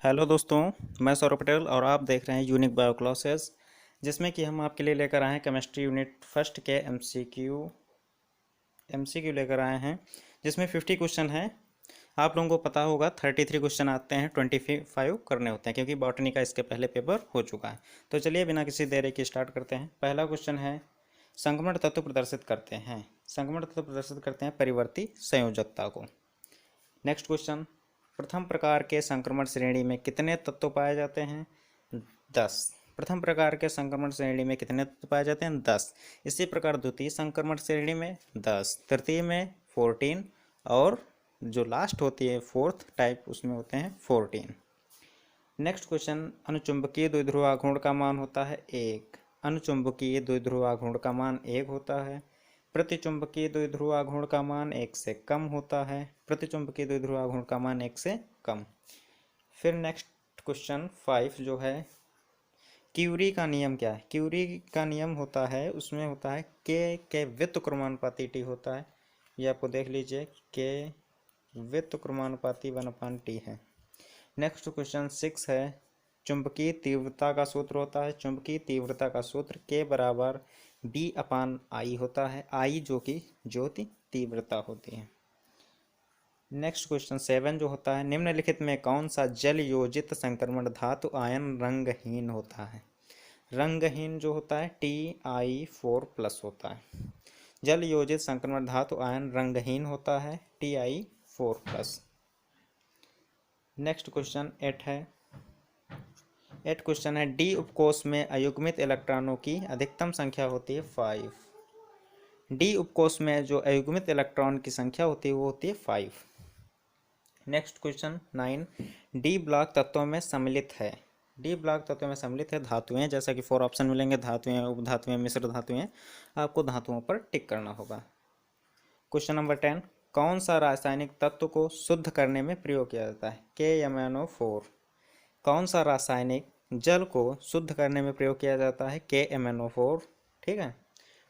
Hello दोस्तों, मैं सौरभ पटेल और आप देख रहे हैं यूनिक बायो क्लासेस, जिसमें कि हम आपके लिए लेकर आए हैं केमिस्ट्री यूनिट फर्स्ट के एमसीक्यू लेकर आए हैं, जिसमें 50 क्वेश्चन हैं। आप लोगों को पता होगा 33 क्वेश्चन आते हैं, 25 करने होते हैं, क्योंकि बॉटनी का इसके पहले पेपर हो चुका है। तो चलिए बिना किसी देरी के स्टार्ट करते हैं। पहला क्वेश्चन है, संक्रमण तत्व प्रदर्शित करते हैं। संक्रमण तत्व प्रदर्शित करते हैं परिवर्ती संयोजकता को। नेक्स्ट क्वेश्चन, प्रथम प्रकार के संक्रमण श्रेणी में कितने तत्व पाए जाते हैं? 10। प्रथम प्रकार के संक्रमण श्रेणी में कितने तत्व पाए जाते हैं? 10। इसी प्रकार द्वितीय संक्रमण श्रेणी में 10, तृतीय में 14 और जो लास्ट होती है फोर्थ टाइप उसमें होते हैं 14। नेक्स्ट क्वेश्चन, अनुचुंबकीय द्विध्रुव आघूर्ण का मान होता है 1। अनुचुंबकीय द्विध्रुव आघूर्ण का मान 1 होता है। प्रतिचुंबकीय द्विध्रुव आघूर्ण का मान 1 से कम होता है। प्रतिचुंबकीय द्विध्रुव आघूर्ण का मान 1 से कम। फिर नेक्स्ट क्वेश्चन 5 जो है, क्यूरी का नियम क्या है? क्यूरी का नियम होता है, उसमें होता है के व्युत्क्रमानुपाती टी होता है। ये आपको देख लीजिए, के व्युत्क्रमानुपाती 1/t है। नेक्स्ट क्वेश्चन 6 है, चुंबकीय तीव्रता का सूत्र होता है। चुंबकीय तीव्रता का सूत्र के बराबर B/I होता है। I जो कि ज्योति तीव्रता होती है। नेक्स्ट क्वेश्चन 7 जो होता है, निम्नलिखित में कौन सा जल योजित संक्रमण धातु आयन रंगहीन होता है? रंगहीन जो होता है Ti4+ होता है। जल योजित संक्रमण धातु आयन रंगहीन होता है Ti4+। नेक्स्ट क्वेश्चन 8 है। 8 क्वेश्चन है, डी उपकोष में अयुग्मित इलेक्ट्रॉनों की अधिकतम संख्या होती है 5। डी उपकोष में जो अयुग्मित इलेक्ट्रॉन की संख्या होती है वो होती है 5। नेक्स्ट क्वेश्चन 9, डी ब्लॉक तत्वों में सम्मिलित है। डी ब्लॉक तत्वों में सम्मिलित है धातुएं, जैसा कि 4 ऑप्शन मिलेंगे, धातुएं, उपधातुएं, मिश्र धातुएं। आपको धातुओं पर टिक करना होगा। क्वेश्चन नंबर 10, कौन सा रासायनिक तत्व को शुद्ध करने में प्रयोग किया जाता है? KMnO4। कौन सा रासायनिक जल को शुद्ध करने में प्रयोग किया जाता है? KMnO4। ठीक है।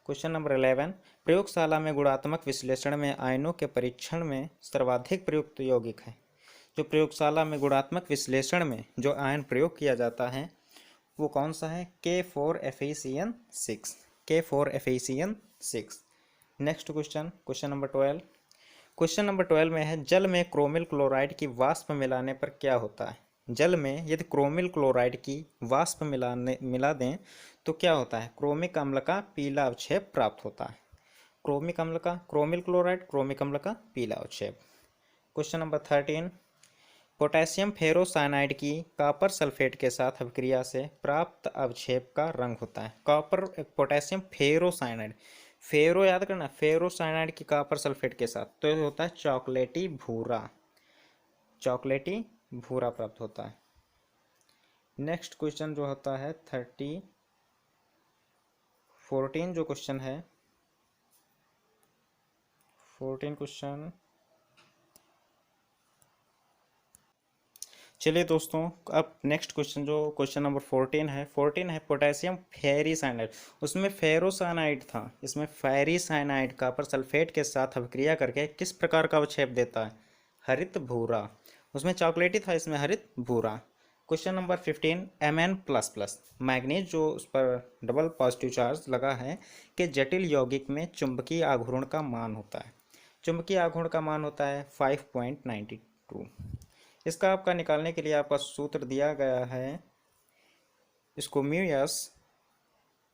क्वेश्चन नंबर 11, प्रयोगशाला में गुणात्मक विश्लेषण में आयनों के परीक्षण में सर्वाधिक प्रयुक्त यौगिक है। जो प्रयोगशाला में गुणात्मक विश्लेषण में जो आयन प्रयोग किया जाता है वो कौन सा है? K4FeCN6। K4FeCN6। Next question, question number 12। Question number 12 में है, जल में क्रोमिल क्लोराइड की वाष्प मिलाने पर क्या होता है? जल में यदि क्रोमिल क्लोराइड की वाष्प मिला दें तो क्या होता है? क्रोमिक अम्ल का पीला अवक्षेप प्राप्त होता है। क्रोमिल क्लोराइड क्रोमिक अम्ल का पीला अवक्षेप। क्वेश्चन नंबर 13, पोटेशियम फेरोसाइनाइड की कॉपर सल्फेट के साथ अभिक्रिया से प्राप्त अवक्षेप का रंग होता है। पोटेशियम फेरोसाइनाइड, फेरो याद करना, फेरोसाइनाइड की कॉपर सल्फेट के साथ तो ये होता है चॉकलेटी भूरा। चॉकलेटी भूरा प्राप्त होता है। नेक्स्ट क्वेश्चन जो होता है 14 जो क्वेश्चन है, 14 क्वेश्चन, चलिए दोस्तों, अब नेक्स्ट क्वेश्चन जो क्वेश्चन नंबर 14 है, 14 है पोटेशियम फेरीसाइनाइड। उसमें फेरोसाइनाइड था, इसमें फेरीसाइनाइड कॉपर सल्फेट के साथ अभिक्रिया करके किस प्रकार का अवक्षेप देता है? हरित भूरा। उसमें चॉकलेटी था, इसमें हरित भूरा। क्वेश्चन नंबर 15, Mn++, मैग्नीज जो उस पर डबल पॉजिटिव चार्ज लगा है कि जटिल यौगिक में चुंबकीय आघूर्ण का मान होता है। चुंबकीय आघूर्ण का मान होता है 5.92। इसका आपका निकालने के लिए आपका सूत्र दिया गया है, इसको μs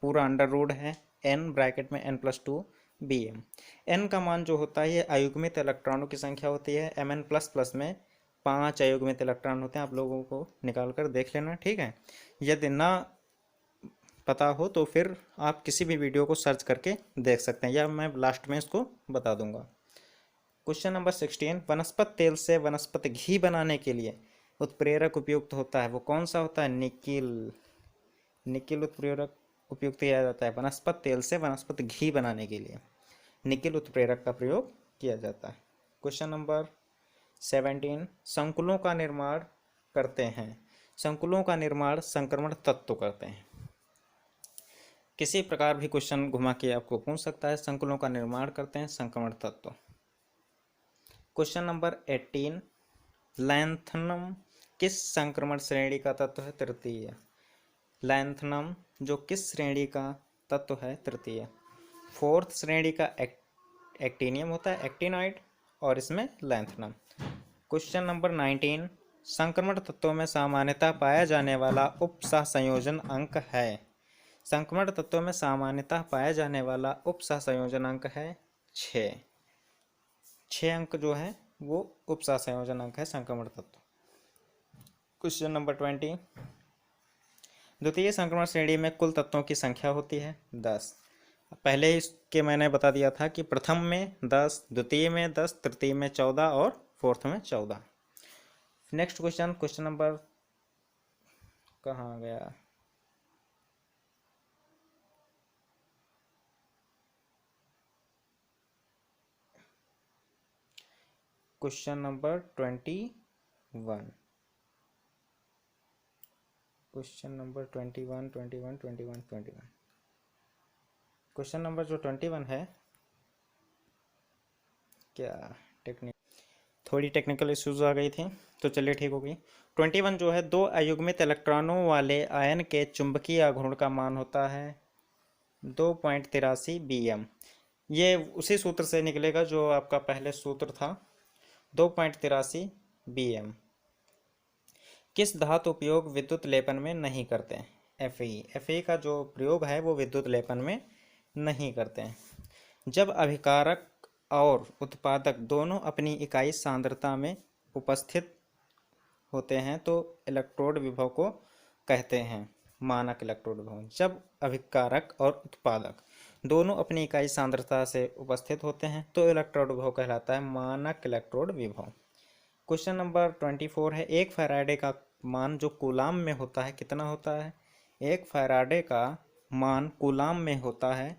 पूरा अंडर रूट है n ब्रैकेट में n+2 Bm। n का मान जो होता है ये अयुग्मित इलेक्ट्रॉनों की संख्या होती है। Mn++ में 5 अयुग्मित इलेक्ट्रॉन होते हैं, आप लोगों को निकाल कर देख लेना। ठीक है, यदि ना पता हो तो फिर आप किसी भी वीडियो को सर्च करके देख सकते हैं, या मैं लास्ट में इसको बता दूंगा। क्वेश्चन नंबर 16, वनस्पति तेल से वनस्पति घी बनाने के लिए उत्प्रेरक उपयुक्त होता है, वो कौन सा होता है? निकिल। निकिल उत्प्रेरक उपयुक्त किया जाता है वनस्पति तेल से वनस्पति घी बनाने के लिए, निकिल उत्प्रेरक का प्रयोग किया जाता है। क्वेश्चन नंबर 17, संकुलों का निर्माण करते हैं। संकुलों का निर्माण संक्रमण तत्व करते हैं। किसी प्रकार भी क्वेश्चन घुमा के आपको पूछ सकता है। संकुलों का निर्माण करते हैं संक्रमण तत्व। क्वेश्चन नंबर 18, लैंथनम किस संक्रमण श्रेणी का तत्व है? तृतीय। लैंथनम जो किस श्रेणी का तत्व है? तृतीय। फोर्थ श्रेणी का एक्टिनियम होता है, एक्टिनॉइड, और इसमें लैंथनम। क्वेश्चन नंबर 19, संक्रमण तत्वों में सामान्यतः पाया जाने वाला उप सहसंयोजन अंक है। संक्रमण तत्वों में सामान्यतः पाया जाने वाला उप सहसंयोजन अंक है 6। 6 अंक जो है वो उप सहसंयोजन अंक है संक्रमण तत्व। क्वेश्चन नंबर 20, द्वितीय संक्रमण श्रेणी में कुल तत्वों की संख्या होती है 10। पहले इसके मैंने बता दिया था कि प्रथम में 10, द्वितीय में 10, तृतीय में 14 और फोर्थ में 14। नेक्स्ट क्वेश्चन, क्वेश्चन नंबर कहाँ गया? Question number 21। Question number 21। Question number जो 21 है, क्या थोड़ी टेक्निकल इश्यूज आ गई थी, तो चलिए ठीक हो गई। 21 जो है, 2 अयुग्मित इलेक्ट्रॉनों वाले आयन के चुंबकीय आघूर्ण का मान होता है 2.83 bm। ये उसी सूत्र से निकलेगा जो आपका पहले सूत्र था, 2.83 bm। किस धातु उपयोग विद्युत लेपन में नहीं करते हैं? Fe का जो प्रयोग है वो विद्युत लेपन में नहीं करते हैं। जब अभिकारक और उत्पादक दोनों अपनी इकाई सांद्रता में उपस्थित होते हैं तो इलेक्ट्रोड विभव को कहते हैं मानक इलेक्ट्रोड विभव। जब अभिकारक और उत्पादक दोनों अपनी इकाई सांद्रता से उपस्थित होते हैं तो इलेक्ट्रोड विभव कहलाता है मानक इलेक्ट्रोड विभव। क्वेश्चन नंबर 24 है, 1 फैराडे का मान जो कूलाम में होता है कितना होता है? 1 फैराडे का मान कूलाम में होता है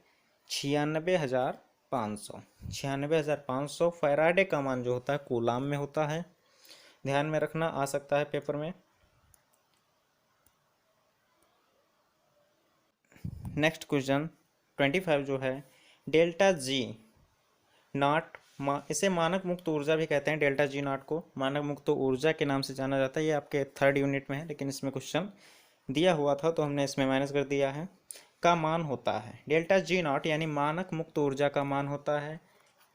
96,500। 96,500 फैराडे का मान जो होता है कूलाम में होता है। ध्यान में रखना, आ सकता है पेपर में। नेक्स्ट क्वेश्चन 25 जो है, डेल्टा जी नॉट, इसे मानक मुक्त ऊर्जा भी कहते हैं। डेल्टा जी नॉट को मानक मुक्त ऊर्जा के नाम से जाना जाता है। ये आपके 3rd यूनिट में है, लेकिन इसमें क्वेश्चन दिया हुआ था तो हमने इसमें माइनस कर दिया है। का मान होता है डेल्टा जी नॉट यानी मानक मुक्त ऊर्जा का मान होता है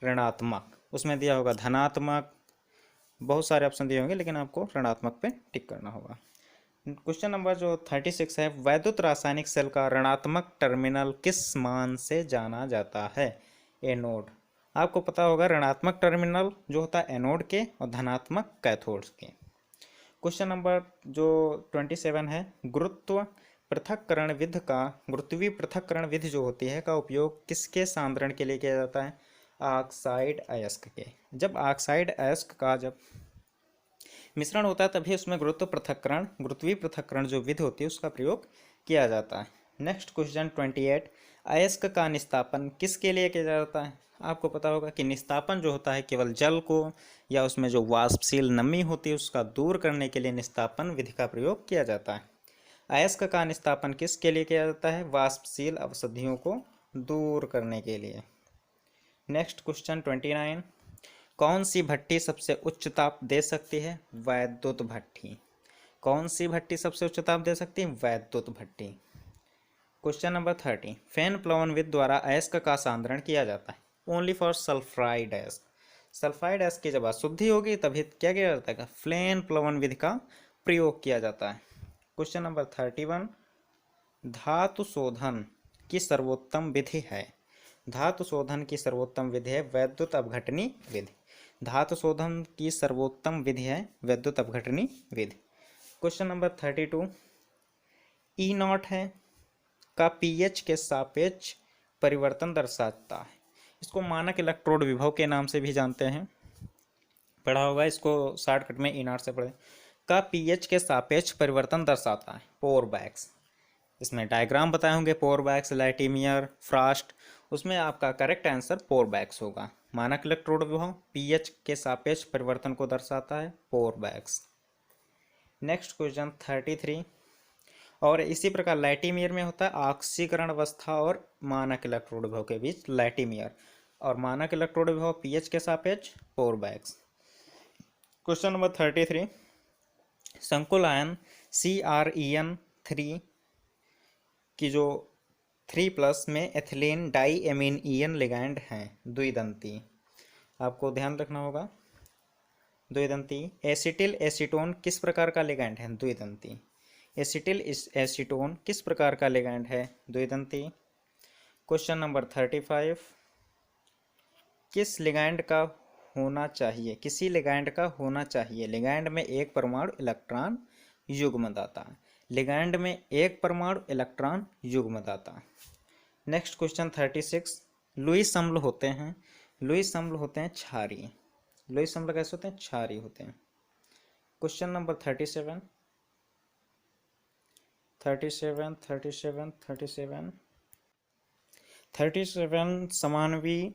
ऋणात्मक। उसमें दिया होगा धनात्मक, बहुत सारे ऑप्शन दिए होंगे, लेकिन आपको ऋणात्मक पे टिक करना होगा। क्वेश्चन नंबर जो 36 है, वैद्युत रासायनिक सेल का ऋणात्मक टर्मिनल किस मान से जाना जाता है? एनोड। आपको पता होगा ऋणात्मक टर्मिनल जो होता है एनोड के और धनात्मक कैथोड के। क्वेश्चन नंबर जो 27 है, गुरुत्वीय पृथक्करण विधि जो होती है का उपयोग किसके सांद्रण के लिए किया जाता है? ऑक्साइड अयस्क के। जब ऑक्साइड अयस्क का जब मिश्रण होता है तभी उसमें गुरुत्वीय पृथक्करण जो विधि होती है उसका प्रयोग किया जाता है। नेक्स्ट क्वेश्चन 28, अयस्क का निस्तापन किसके लिए किया जाता है? आपको पता होगा कि निस्तापन जो होता है केवल जल को या उसमें जो वाष्पशील नमी होती है उसका दूर करने के लिए निस्तापन विधि का प्रयोग किया जाता है। अयस्क का निस्तापन किसके लिए किया जाता है? वाष्पशील अवशोषियों को दूर करने के लिए। नेक्स्ट क्वेश्चन 29, कौन सी भट्टी सबसे उच्च ताप दे सकती है? वैद्युत भट्टी। कौन सी भट्टी सबसे उच्च ताप दे सकती है? वैद्युत भट्टी। क्वेश्चन नंबर 30, फेन प्लवन विधि द्वारा अयस्क का सांद्रण किया जाता है ओनली फॉर सल्फाइड अयस्क। सल्फाइड अयस्क की जब अशुद्धि होगी तभी क्या किया जाता है? फेन प्लवन विधि का प्रयोग किया जाता है। क्वेश्चन नंबर 31, धातु शोधन की सर्वोत्तम विधि है? धातु शोधन की सर्वोत्तम विधि है वैद्युत अपघटनी विधि। धातु शोधन की सर्वोत्तम विधि है वैद्युत अपघटनी विधि। क्वेश्चन नंबर 32, ई नॉट है का पीएच के सापेक्ष परिवर्तन दर्शाता है। इसको मानक इलेक्ट्रोड विभव के नाम से भी जानते हैं, पढ़ा होगा इसको शॉर्टकट में ई नॉट से पढ़े। का पीएच के सापेक्ष परिवर्तन दर्शाता है पोरबैक्स। इसमें डायग्राम बताए होंगे पोरबैक्स, लाइटिमियर, फ्रॉस्ट, उसमें आपका करेक्ट आंसर पोरबैक्स होगा। मानक इलेक्ट्रोड विभव पीएच के सापेक्ष परिवर्तन को दर्शाता है पोरबैक्स। नेक्स्ट क्वेश्चन 33, और इसी प्रकार लैटिमियर में होता है ऑक्सीकरण अवस्था और मानक इलेक्ट्रोड विभव के बीच लैटिमियर, और मानक इलेक्ट्रोड विभव पीएच के सापेक्ष पोरबैक्स। क्वेश्चन नंबर 33, संकुल आयन CrEn3 की जो 3+ में ethylene diamine EN ligand हैं द्विदंती, आपको ध्यान रखना होगा। द्विदंती एसिटिल एसीटोन किस प्रकार का लिगैंड है? द्विदंती। एसिटिल एसीटोन किस प्रकार का लिगैंड है? द्विदंती। क्वेश्चन नंबर 35, किस लिगैंड का होना चाहिए? किसी लिगैंड का होना चाहिए लिगैंड में एक परमाणु इलेक्ट्रॉन युग्मदाता। लिगैंड में एक परमाणु इलेक्ट्रॉन युग्मदाता। नेक्स्ट क्वेश्चन 36, लुईस अम्ल होते हैं, लुईस अम्ल होते हैं क्षारीय। लुईस अम्ल कैसे होते हैं? क्षारीय होते हैं। क्वेश्चन नंबर 37 समानवी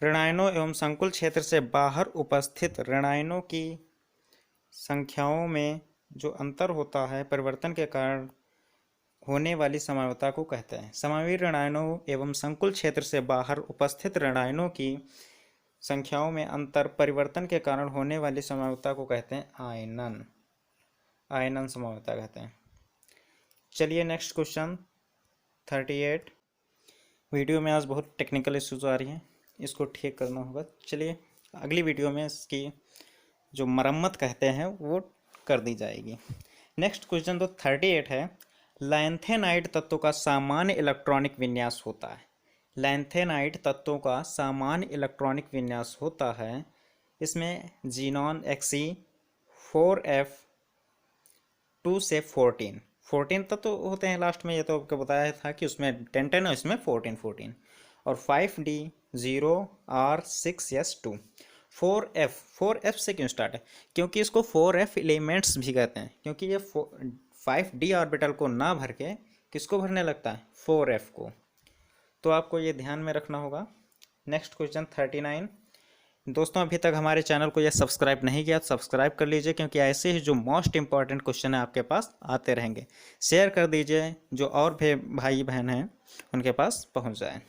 ऋणायनों एवं संकुल क्षेत्र से बाहर उपस्थित ऋणायनों की संख्याओं में जो अंतर होता है परिवर्तन के कारण होने वाली समावता को कहते हैं। समावी ऋणायनों एवं संकुल क्षेत्र से बाहर उपस्थित ऋणायनों की संख्याओं में अंतर परिवर्तन के कारण होने वाली समावता को कहते हैं आयनन। आयनन समावता कहते हैं। चलिए नेक्स्ट क्वेश्चन 38। वीडियो में आज बहुत टेक्निकल इश्यूज आ रही हैं, इसको ठीक करना होगा। चलिए अगली वीडियो में इसकी जो मरम्मत कहते हैं वो कर दी जाएगी। नेक्स्ट क्वेश्चन तो 38 है, लैंथेनाइड तत्वों का सामान्य इलेक्ट्रॉनिक विन्यास होता है। लैंथेनाइड तत्वों का सामान्य इलेक्ट्रॉनिक विन्यास होता है, इसमें जीनॉन Xe4f 2 से 14 तत्व होते हैं लास्ट में, ये तो आपको बताया था कि उसमें 10 और इसमें 14 और 5D0R6S2। 4F से क्यों स्टार्ट है? क्योंकि इसको 4F एलिमेंट्स भी कहते हैं, क्योंकि ये 5D ऑर्बिटल को ना भर के किसको भरने लगता है? 4F को। तो आपको ये ध्यान में रखना होगा। Next question 39। दोस्तों अभी तक हमारे चैनल को यह सब्सक्राइब नहीं किया तो सब्सक्राइब कर लीजिए, क्योंकि ऐसे ही जो मोस्ट इंपॉर्टेंट क्वेश्चन है आपके पास आते रहेंगे। शेयर कर दीजिए, जो और भी भाई बहन हैं उनके पास पहुंच जाए।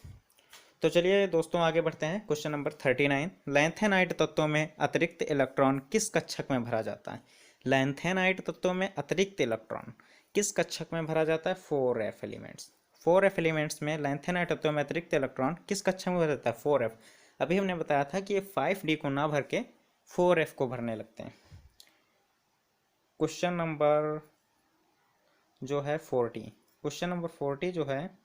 तो चलिए दोस्तों आगे बढ़ते हैं। क्वेश्चन नंबर 39, लैंथेनाइड तत्वों में अतिरिक्त इलेक्ट्रॉन किस कक्षक में भरा जाता है? लैंथेनाइड तत्वों में अतिरिक्त इलेक्ट्रॉन किस कक्षक में भरा जाता है? 4F elements. 4F एलिमेंट्स में लैंथेनाइड तत्वों में अतिरिक्त इलेक्ट्रॉन किस कक्षक में भरा जाता है? 4F। अभी हमने बताया था कि ये 5D को ना भर के 4F को भरने लगते हैं। क्वेश्चन नंबर जो है 40, क्वेश्चन नंबर 40 जो है,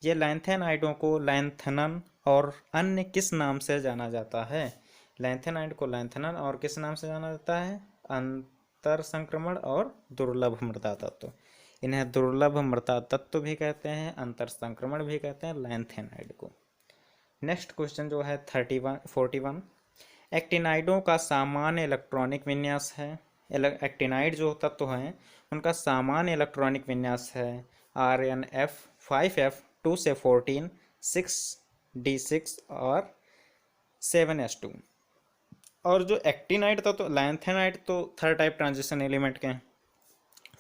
ये लैंथेनाइडों को लैंथनन और अन्य किस नाम से जाना जाता है? लैंथेनाइड को लैंथनन और किस नाम से जाना जाता है? अंतर संक्रमण और दुर्लभ मृदा तत्व। इन्हें दुर्लभ मृदा तत्व भी कहते हैं, अंतर संक्रमण भी कहते हैं लैंथेनाइड को। नेक्स्ट क्वेश्चन जो है 41, एक्टिनाइडों का सामान्य इलेक्ट्रॉनिक विन्यास है। एक्टिनाइड जो तत्व हैं उनका सामान्य इलेक्ट्रॉनिक विन्यास है RnF 5F 2 से 14 6D6 और 7S2। और जो एक्टिनाइड तत्व लैंथेनाइड तो थर्ड टाइप ट्रांजिशन एलिमेंट के हैं,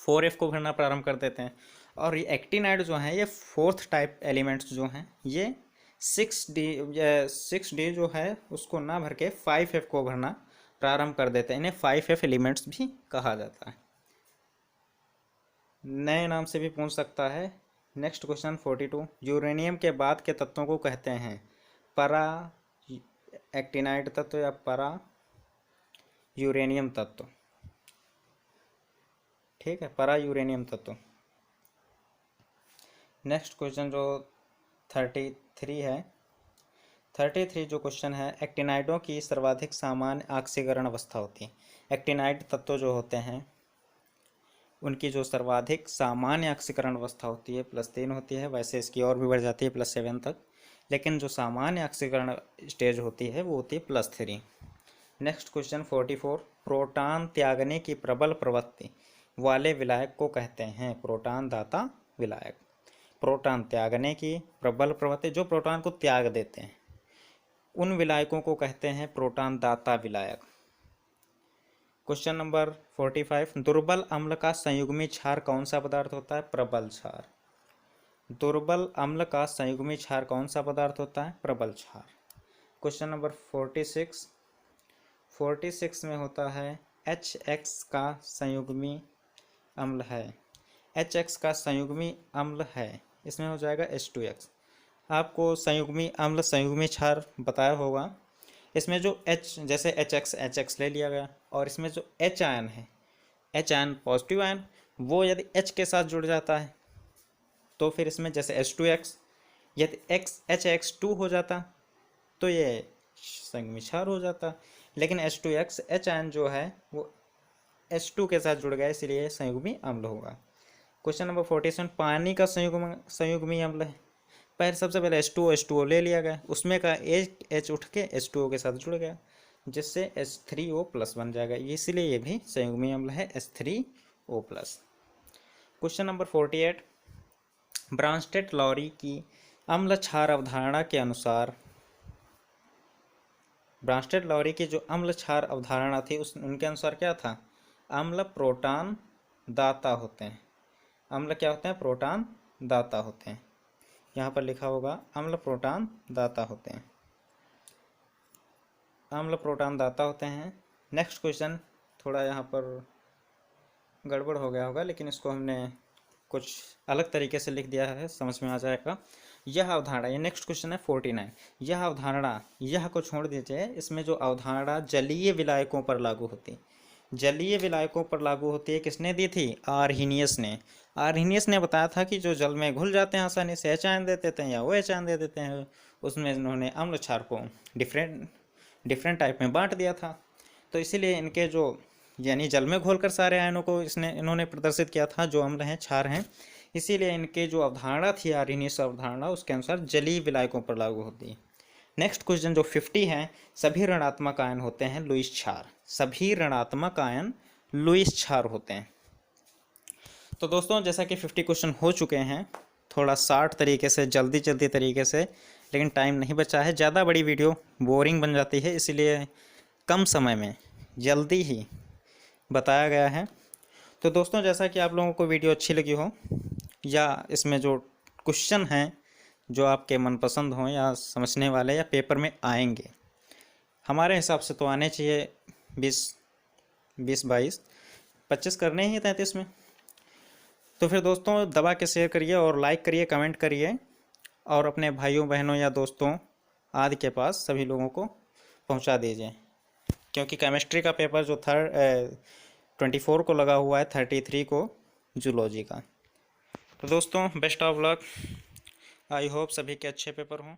4F को भरना प्रारंभ कर देते हैं। और ये एक्टिनाइड जो हैं ये फोर्थ टाइप एलिमेंट्स जो हैं ये 6D जो है उसको ना भर के 5F को भरना प्रारंभ कर देते हैं। इन्हें 5F एलिमेंट्स भी कहा जाता है, नए नाम से भी पूछ सकता है। नेक्स्ट क्वेश्चन 42, यूरेनियम के बाद के तत्वों को कहते हैं परा एक्टिनाइड तत्व या परा यूरेनियम तत्व। ठीक है, परा यूरेनियम तत्व। नेक्स्ट क्वेश्चन जो 33 है, 33 जो क्वेश्चन है, एक्टिनाइडों की सर्वाधिक सामान्य ऑक्सीकरण अवस्था होती है। एक्टिनाइड तत्व जो होते हैं उनकी जो सर्वाधिक सामान्य ऑक्सीकरण अवस्था होती है +3 होती है, वैसे इसकी और भी बढ़ जाती है +7 तक, लेकिन जो सामान्य ऑक्सीकरण स्टेज होती है वो होती है +3। नेक्स्ट क्वेश्चन 44, प्रोटॉन त्यागने की प्रबल प्रवृत्ति वाले विलायक को कहते हैं प्रोटॉन दाता विलायक। प्रोटॉन त्यागने की प्रबल प्रवृत्ति, जो प्रोटॉन को त्याग देते हैं उन विलायकों को कहते हैं प्रोटॉन दाता विलायक। क्वेश्चन नंबर 45, दुर्बल अम्ल का संयुग्मी क्षार कौन सा पदार्थ होता है? प्रबल क्षार। दुर्बल अम्ल का संयुग्मी क्षार कौन सा पदार्थ होता है? प्रबल क्षार। क्वेश्चन नंबर 46 में होता है HX का संयुग्मी अम्ल है। HX का संयुग्मी अम्ल है, इसमें हो जाएगा H2X। आपको संयुग्मी अम्ल संयुग्मी क्षार बताया होगा। इसमें जो H, जैसे HX ले लिया गया, और इसमें जो H आयन है, H आयन पॉजिटिव आयन, वो यदि H के साथ जुड़ जाता है तो फिर इसमें जैसे H2X, यदि HX2 हो जाता तो ये संयुग्मी क्षार हो जाता। लेकिन H2X H आयन जो है वो H2 के साथ जुड़ गया, इसलिए संयुग्मी अम्ल होगा। क्वेश्चन नंबर 47, पानी का संयुग्मी अम्ल है। पहले सबसे पहले H2O ले लिया गया, उसमें का एक H उठ के H2O के साथ जुड़ गया, जिससे H3O+ बन जाएगा, इसीलिए ये भी संयुग्मी अम्ल है H3O+। क्वेश्चन नंबर 48, ब्रांस्टेड-लॉरी की अम्ल क्षार अवधारणा के अनुसार, ब्रांस्टेड-लॉरी की जो अम्ल क्षार अवधारणा थी उनके अनुसार क्या था? अम्ल प्रोटॉन दाता होते हैं। अम्ल क्या होते हैं? प्रोटॉन दाता होते हैं। यहाँ पर लिखा होगा अम्ल प्रोटॉन दाता होते हैं। अम्ल प्रोटॉन दाता होते हैं। नेक्स्ट क्वेश्चन थोड़ा यहाँ पर गड़बड़ हो गया होगा, लेकिन इसको हमने कुछ अलग तरीके से लिख दिया है, समझ में आ जाएगा। यह अवधारणा, ये नेक्स्ट क्वेश्चन है 49, यह अवधारणा, यह को छोड़ दीजिए, इसमें जो अवधारणा जलीय विलायकों पर लागू होती, जलीय विलायकों पर लागू होती है, किसने दी थी? आर्हीनियस ने। आर्हीनियस ने बताया था कि जो जल में घुल जाते हैं आसानी से, H आयन दे देते हैं या OH आयन दे देते हैं, उसमें इन्होंने अम्ल क्षार को डिफरेंट टाइप में बांट दिया था। तो इसीलिए इनके जो, यानी जल में घोलकर सारे आयनों को इन्होंने प्रदर्शित किया था जो अम्ल हैं, क्षार हैं। इसीलिए इनके जो अवधारणा थी आर्हीनियस अवधारणा, उसके अनुसार जलीय विलायकों पर लागू होती है। नेक्स्ट क्वेश्चन जो 50 है, सभी ऋणात्मक आयन होते हैं लुईस क्षार। सभी ऋणात्मक आयन लुईस क्षार होते हैं। तो दोस्तों जैसा कि 50 क्वेश्चन हो चुके हैं, थोड़ा शार्ट तरीके से, जल्दी तरीके से, लेकिन टाइम नहीं बचा है। ज़्यादा बड़ी वीडियो बोरिंग बन जाती है, इसलिए कम समय में जल्दी ही बताया गया है। तो दोस्तों जैसा कि आप लोगों को वीडियो अच्छी लगी हो, या इसमें जो क्वेश्चन हैं जो आपके मनपसंद हों या समझने वाले या पेपर में आएंगे, हमारे हिसाब से तो आने चाहिए 20, 22, 25 करने ही 33 में। तो फिर दोस्तों दबा के शेयर करिए और लाइक करिए, कमेंट करिए, और अपने भाइयों बहनों या दोस्तों आदि के पास सभी लोगों को पहुंचा दीजिए, क्योंकि केमिस्ट्री का पेपर जो 24 को लगा हुआ है, 33 को जूलॉजी का। तो दोस्तों best of luck, I hope सभी के अच्छे पेपर हों।